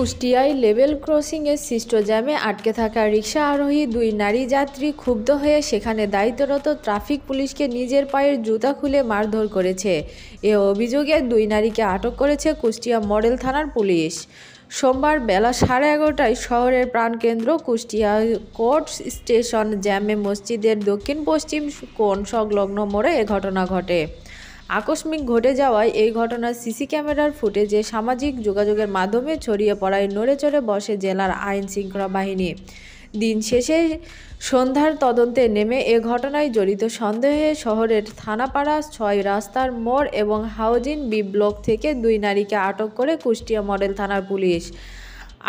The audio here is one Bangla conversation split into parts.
কুষ্টিয়ায় লেভেল ক্রসিংয়ে সৃষ্ট জ্যামে আটকে থাকা রিকশা আরোহী দুই নারী যাত্রী ক্ষুব্ধ হয়ে সেখানে দায়িত্বরত ট্রাফিক পুলিশকে নিজের পায়ের জুতা খুলে মারধর করেছে। এ অভিযোগে দুই নারীকে আটক করেছে কুষ্টিয়া মডেল থানার পুলিশ। সোমবার বেলা 11:30টায় শহরের প্রাণকেন্দ্র কুষ্টিয়া কোর্ট স্টেশন জ্যামে মসজিদের দক্ষিণ পশ্চিম কোণ সংলগ্ন মোড়ে এ ঘটনা ঘটে। আকস্মিক ঘটে যাওয়ায় এই ঘটনার সিসি ক্যামেরার ফুটেজে সামাজিক যোগাযোগের মাধ্যমে ছড়িয়ে পড়ায় নড়েচড়ে বসে জেলার আইন শৃঙ্খলা বাহিনী। দিন শেষে সন্ধ্যার তদন্তে নেমে এ ঘটনায় জড়িত সন্দেহে শহরের থানাপাড়া ৬ রাস্তার মোড় এবং হাউজিং বি ব্লক থেকে দুই নারীকে আটক করে কুষ্টিয়া মডেল থানার পুলিশ।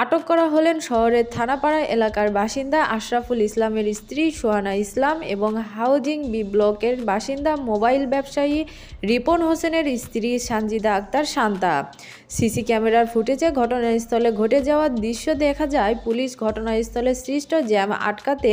আটক করা হলেন শহরের থানাপাড়া এলাকার বাসিন্দা আশরাফুল ইসলামের স্ত্রী সোহানা ইসলাম এবং হাউজিং বি ব্লকের বাসিন্দা মোবাইল ব্যবসায়ী রিপন হোসেনের স্ত্রী সানজিদা আক্তার শান্তা। সিসি ক্যামেরার ফুটেজে ঘটনাস্থলে ঘটে যাওয়ার দৃশ্য দেখা যায়। পুলিশ ঘটনাস্থলে সৃষ্ট জ্যাম আটকাতে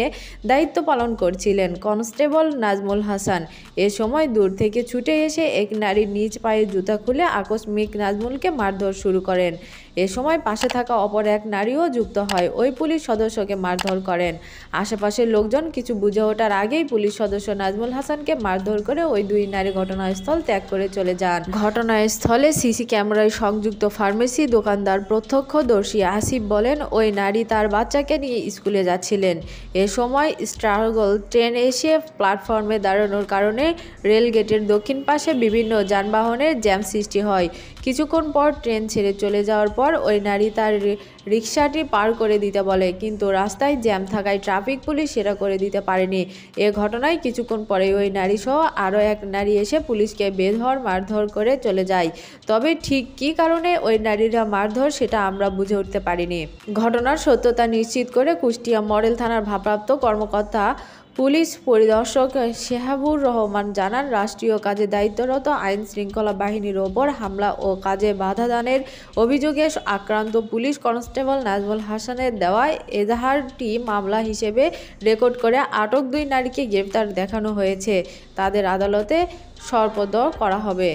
দায়িত্ব পালন করছিলেন কনস্টেবল নাজমুল হাসান। এ সময় দূর থেকে ছুটে এসে এক নারীর নিজ পায়ে জুতা খুলে আকস্মিক নাজমুলকে মারধর শুরু করেন। এ সময় পাশে থাকা অপর এক নারীও যুক্ত হয় ওই পুলিশ সদস্যকে মারধর করেন। আশেপাশের লোকজন কিছু বুঝে ওঠার আগেই পুলিশ সদস্য নাজমুল হাসানকে মারধর করে ওই দুই নারী ঘটনাস্থল ত্যাগ করে চলে যান। ঘটনাস্থলে সিসি ক্যামেরায় সংযুক্ত ফার্মেসি দোকানদার প্রত্যক্ষদর্শী আসিফ বলেন, ওই নারী তার বাচ্চাকে নিয়ে স্কুলে যাচ্ছিলেন। এ সময় স্ট্রাগল ট্রেন এসে প্ল্যাটফর্মে দাঁড়ানোর কারণে রেলগেটের দক্ষিণ পাশে বিভিন্ন যানবাহনের জ্যাম সৃষ্টি হয়। কিছুক্ষণ পর ট্রেন ছেড়ে চলে যাওয়ার পর ওই নারী তার রিকশাটি পার করে দিতে বলে, কিন্তু রাস্তায় জ্যাম থাকায় ট্রাফিক পুলিশ সেটা করে দিতে পারেনি। এ ঘটনায় কিছুক্ষণ পরে ওই নারী সহ আরও এক নারী এসে পুলিশকে বেধড় মারধর করে চলে যায়। তবে ঠিক কী কারণে ওই নারীরা মারধর সেটা আমরা বুঝে উঠতে পারিনি। ঘটনার সত্যতা নিশ্চিত করে কুষ্টিয়া মডেল থানার ভারপ্রাপ্ত কর্মকর্তা পুলিশ পরিদর্শক শেহাবুর রহমান জানান, রাষ্ট্রীয় কাজে দায়িত্বরত আইন শৃঙ্খলা বাহিনীর ওপর হামলা ও কাজে বাধা দানের অভিযোগে আক্রান্ত পুলিশ কনস্টেবল নাজমুল হাসানের দেওয়া এজাহারটি মামলা হিসেবে রেকর্ড করে আটক দুই নারীকে গ্রেপ্তার দেখানো হয়েছে। তাদের আদালতে সোপর্দ করা হবে।